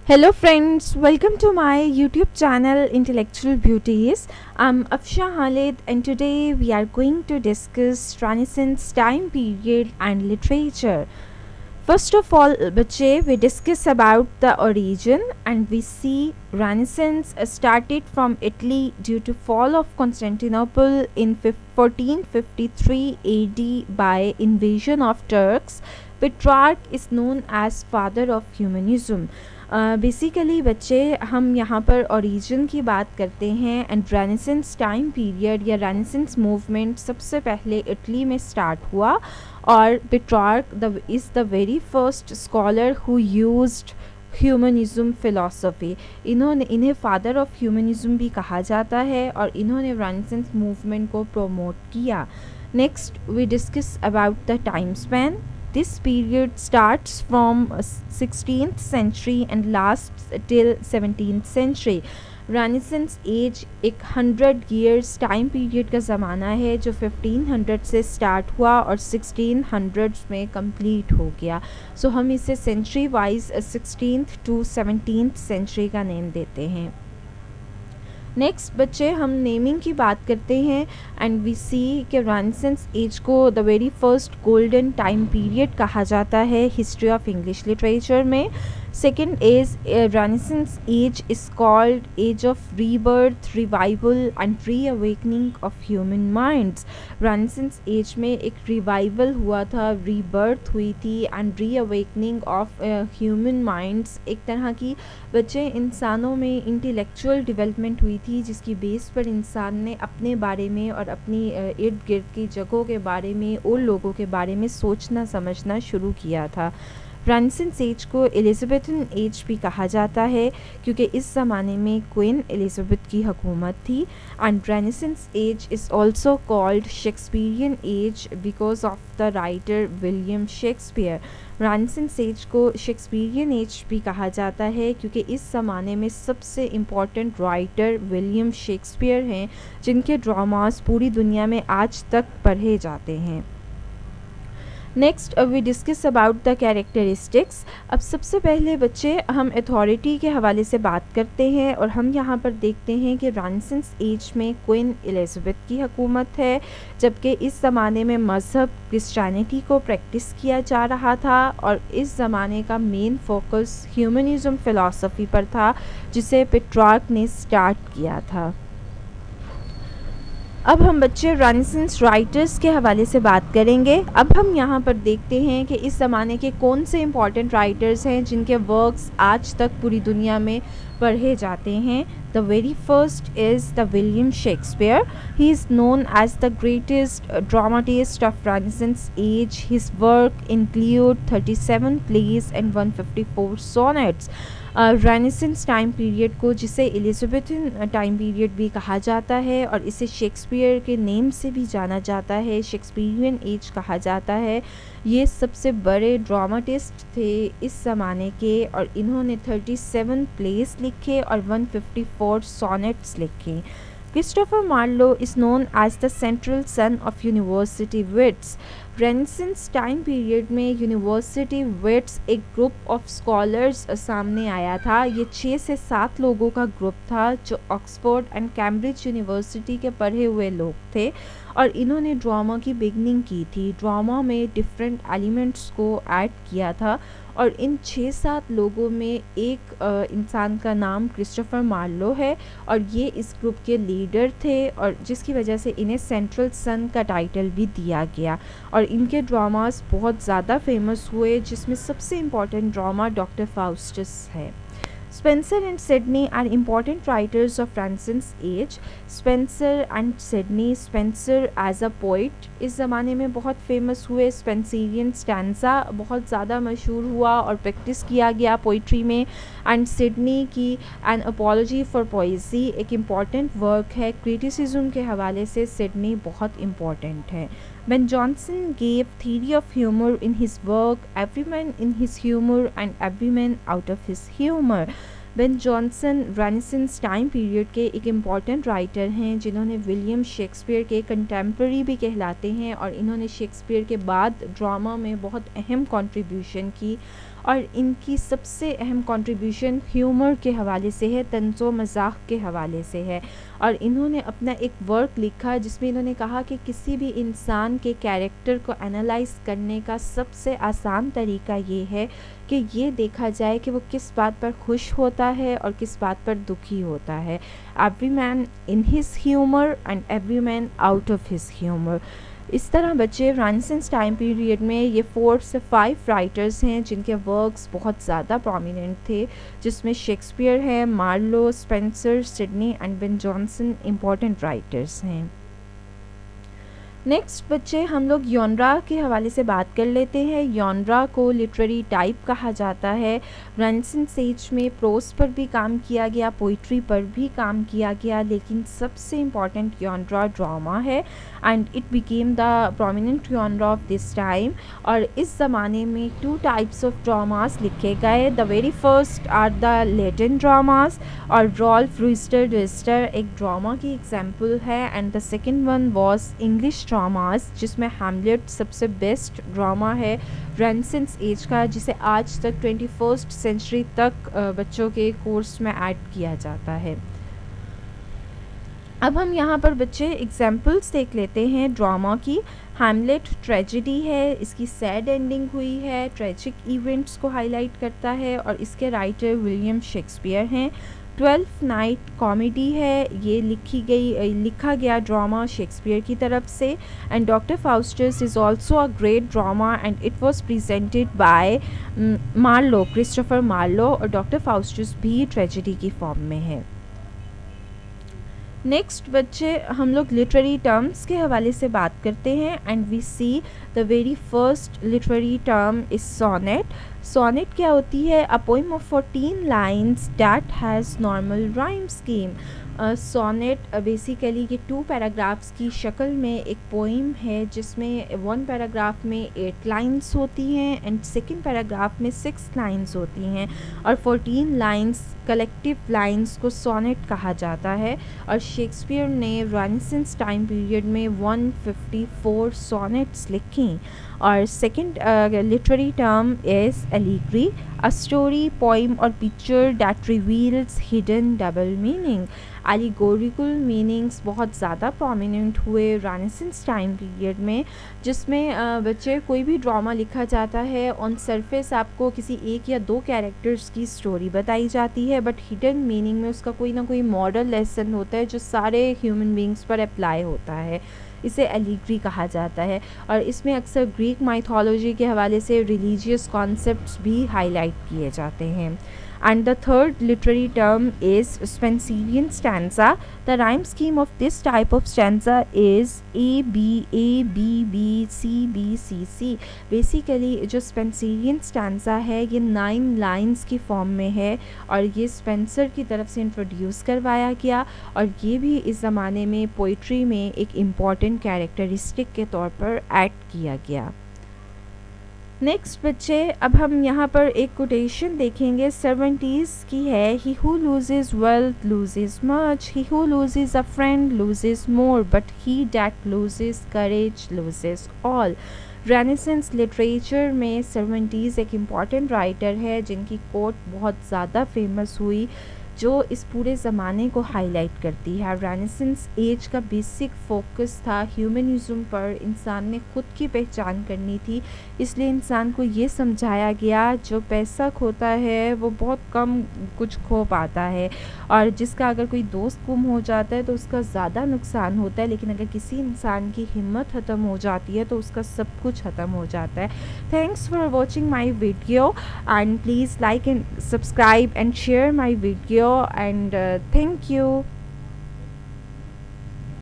Hello friends, welcome to my YouTube channel Intellectual Beauties. I'm Afsha Khalid and today we are going to discuss Renaissance time period and literature. First of all, बच्चे, we discuss about the origin and we see Renaissance started from Italy due to fall of Constantinople in 1453 AD by invasion of Turks. Petrarch is known as father of humanism. Basically बच्चे हम यहाँ पर origin की बात करते हैं and Renaissance time period या Renaissance movement सबसे पहले इटली में स्टार्ट हुआ और Petrarch is the very first scholar who used humanism philosophy. इन्हें फादर ऑफ ह्यूमनिज़्म भी कहा जाता है और इन्होंने रेनेसेंस मूवमेंट को प्रमोट किया. Next we discuss about the time span. This period starts from 16th century and lasts till 17th century. Renaissance age एक 100 years टाइम पीरियड का ज़माना है जो 1500 से स्टार्ट हुआ और 1600 में कंप्लीट हो गया. सो हम इसे century wise 16th to 17th century का नेम देते हैं. नेक्स्ट बच्चे हम नेमिंग की बात करते हैं एंड वी सी कि रेनेसेंस एज को the very first golden time period कहा जाता है हिस्ट्री ऑफ इंग्लिश लिटरेचर में. Second is Renaissance age is called age of rebirth, revival and reawakening of human minds. Renaissance age में एक revival हुआ था, rebirth हुई थी and reawakening of human minds. एक तरह की बच्चे इंसानों में इंटेलेक्चुअल डेवलपमेंट हुई थी जिसकी बेस पर इंसान ने अपने बारे में और अपनी इर्द गिर्द की जगहों के बारे में और लोगों के बारे में सोचना समझना शुरू किया था. रेनेसेंस एज को एलिज़ाबेथन एज भी कहा जाता है क्योंकि इस ज़माने में क्वीन एलिज़ाबेथ की हुकूमत थी. And renaissance age is also called Shakespearean age because of the writer William Shakespeare. Renaissance age को शेक्सपियरियन एज भी कहा जाता है क्योंकि इस ज़माने में सबसे इम्पॉर्टेंट राइटर विलियम शेक्सपियर हैं जिनके ड्रामास पूरी दुनिया में आज तक पढ़े जाते हैं. Next we discuss about the characteristics. अब सबसे पहले बच्चे हम अथॉरिटी के हवाले से बात करते हैं और हम यहाँ पर देखते हैं कि रेनेसेंस एज में क्वीन एलिज़ाबेथ की हुकूमत है जबकि इस ज़माने में मज़हब क्रिश्चियनिटी को प्रैक्टिस किया जा रहा था और इस ज़माने का मेन फोकस ह्यूमनिज़्म फ़िलॉसफी पर था जिसे पेट्रार्क ने स्टार्ट किया था. अब हम बच्चे रेनेसेंस राइटर्स के हवाले से बात करेंगे. अब हम यहाँ पर देखते हैं कि इस ज़माने के कौन से इम्पॉर्टेंट राइटर्स हैं जिनके वर्क्स आज तक पूरी दुनिया में पढ़े जाते हैं. The very first is the William Shakespeare. He is known as the greatest dramatist of renaissance age. His work include 37 plays and 154 sonnets. Renaissance time period को जिसे एलिज़ाबेथन टाइम पीरियड भी कहा जाता है और इसे शेक्सपियर के नेम से भी जाना जाता है, शेक्सपियरियन एज कहा जाता है. ये सबसे बड़े ड्रामाटिस्ट थे इस ज़माने के और इन्होंने 37 प्लेस लिखे और 154 सोनेट्स लिखे. Christopher Marlowe is known as the central son of university wits. Renaissance time period में यूनिवर्सिटी विट्स एक ग्रुप ऑफ स्कॉलर्स सामने आया था. ये 6 से 7 लोगों का ग्रुप था जो ऑक्सफोर्ड एंड कैम्ब्रिज यूनिवर्सिटी के पढ़े हुए लोग थे और इन्होंने ड्रामा की बिगनिंग की थी. ड्रामा में डिफरेंट एलिमेंट्स को ऐड किया था और इन 6-7 लोगों में एक इंसान का नाम क्रिस्टोफर मार्लो है और ये इस ग्रुप के लीडर थे और जिसकी वजह से इन्हें सेंट्रल सन का टाइटल भी दिया गया और इनके ड्रामास बहुत ज़्यादा फेमस हुए जिसमें सबसे इम्पॉर्टेंट ड्रामा डॉक्टर फाउस्टस है. Spencer and Sidney are important writers of Renaissance age. Spencer and Sidney, Spencer as a poet इस ज़माने में बहुत फेमस हुए. स्पेंसरियन स्टैंजा बहुत ज़्यादा मशहूर हुआ और प्रैक्टिस किया गया पोइट्री में. एंड सिडनी की एन अपॉलॉजी फॉर पोइजी एक इम्पॉर्टेंट वर्क है. क्रिटिसिज्म के हवाले से सिडनी बहुत इम्पॉर्टेंट है. Ben Jonson gave theory of humor in his work Every Man in His Humor and Every Man Out of His Humor. Ben Jonson renaissance time period के एक important writer हैं जिन्होंने William Shakespeare के contemporary भी कहलाते हैं और इन्होंने शेक्सपियर के बाद ड्रामा में बहुत अहम कंट्रीब्यूशन की और इनकी सबसे अहम कंट्रीब्यूशन ह्यूमर के हवाले से है, तंज़ो मज़ाक के हवाले से है। और इन्होंने अपना एक वर्क लिखा जिसमें इन्होंने कहा कि किसी भी इंसान के कैरेक्टर को एनालाइज करने का सबसे आसान तरीका ये है कि ये देखा जाए कि वो किस बात पर खुश होता है और किस बात पर दुखी होता है। Every man in his humour and every man out of his humour. इस तरह बच्चे रेनेसांस टाइम पीरियड में ये 4 से 5 राइटर्स हैं जिनके वर्क्स बहुत ज़्यादा प्रोमिनेंट थे, जिसमें शेक्सपियर है, Marlowe, Spenser, Sidney and Ben Jonson important writers हैं। नेक्स्ट बच्चे हम लोग यॉनरा के हवाले से बात कर लेते हैं। यॉनरा को लिटरेरी टाइप कहा जाता है। रेनेसांस एज में प्रोस पर भी काम किया गया, पोइट्री पर भी काम किया गया, लेकिन सबसे इम्पॉर्टेंट यॉनरा ड्रामा है and it became the prominent genre of this time. और इस ज़माने में 2 टाइप्स ऑफ ड्रामास लिखे गए। The very first are the Latin dramas, और रॉल्फ ट्विस्टर एक ड्रामा की एग्जाम्पल है, and the second one was English dramas, जिसमें हैमलेट सबसे बेस्ट ड्रामा है रेनेसांस एज का, जिसे आज तक 21st सेंचुरी तक बच्चों के कोर्स में ऐड किया जाता है। अब हम यहाँ पर बच्चे एग्जाम्पल्स देख लेते हैं ड्रामा की। हैमलेट ट्रेजेडी है, इसकी सैड एंडिंग हुई है, ट्रेजिक इवेंट्स को हाईलाइट करता है और इसके राइटर विलियम शेक्सपियर हैं। 12th नाइट कॉमेडी है, ये लिखा गया ड्रामा शेक्सपियर की तरफ से। And Doctor Faustus is also a great drama and it was presented by Marlowe, Christopher Marlowe, और डॉक्टर फाउस्टस भी ट्रेजेडी की फॉर्म में है। नेक्स्ट बच्चे हम लोग लिटरेरी टर्म्स के हवाले से बात करते हैं and we see the very first literary term is sonnet. Sonnet क्या होती है? A poem of 14 lines that has normal rhyme scheme. Sonnet basically ये 2 पैराग्राफ्स की शक्ल में एक पोइम है जिसमें 1 पैराग्राफ में 8 लाइन्स होती हैं एंड सेकेंड पैराग्राफ में 6 लाइन्स होती हैं, और 14 लाइन्स कलेक्टिव लाइन्स को सोनेट कहा जाता है। और शेक्सपियर ने रेनेसांस टाइम पीरियड में 154 सोनेट्स लिखी। और second literary term is allegory, a story, poem और picture that reveals hidden double meaning. Allegorical meanings बहुत ज़्यादा प्रोमिनेंट हुए रेनेसांस टाइम पीरियड में, जिसमें बच्चे कोई भी ड्रामा लिखा जाता है, ऑन सरफेस आपको किसी एक या 2 कैरेक्टर्स की स्टोरी बताई जाती है, बट हिडन मीनिंग में उसका कोई ना कोई मॉरल लेसन होता है जो सारे ह्यूमन बींग्स पर अप्लाई होता है। इसे एलिग्री कहा जाता है। और इसमें अक्सर ग्रीक माइथोलॉजी के हवाले से रिलीजियस कॉन्सेप्ट्स भी हाईलाइट किए जाते हैं। And the third literary term is Spenserian stanza. The rhyme scheme of this type of stanza is A B A B B C B C C. Basically जो Spenserian stanza है ये 9 lines की form में है और ये Spencer की तरफ से इंट्रोड्यूस करवाया गया, और ये भी इस ज़माने में पोइट्री में एक इम्पॉर्टेंट कैरेक्टरिस्टिक के तौर पर ऐड किया गया। नेक्स्ट बच्चे अब हम यहाँ पर एक कोटेशन देखेंगे, 70s की है। He who loses wealth loses much, he who loses a friend loses more, but he that loses courage loses all. Renaissance literature में 70s एक इम्पॉर्टेंट राइटर है जिनकी कोट बहुत ज़्यादा फेमस हुई, जो इस पूरे ज़माने को हाईलाइट करती है। रेनेसांस एज का बेसिक फोकस था ह्यूमनिज़म पर, इंसान ने खुद की पहचान करनी थी, इसलिए इंसान को ये समझाया गया जो पैसा खोता है वो बहुत कम कुछ खो पाता है, और जिसका अगर कोई दोस्त गुम हो जाता है तो उसका ज़्यादा नुकसान होता है, लेकिन अगर किसी इंसान की हिम्मत ख़त्म हो जाती है तो उसका सब कुछ ख़त्म हो जाता है। Thanks for watching my video and please like and subscribe and share my video and thank you.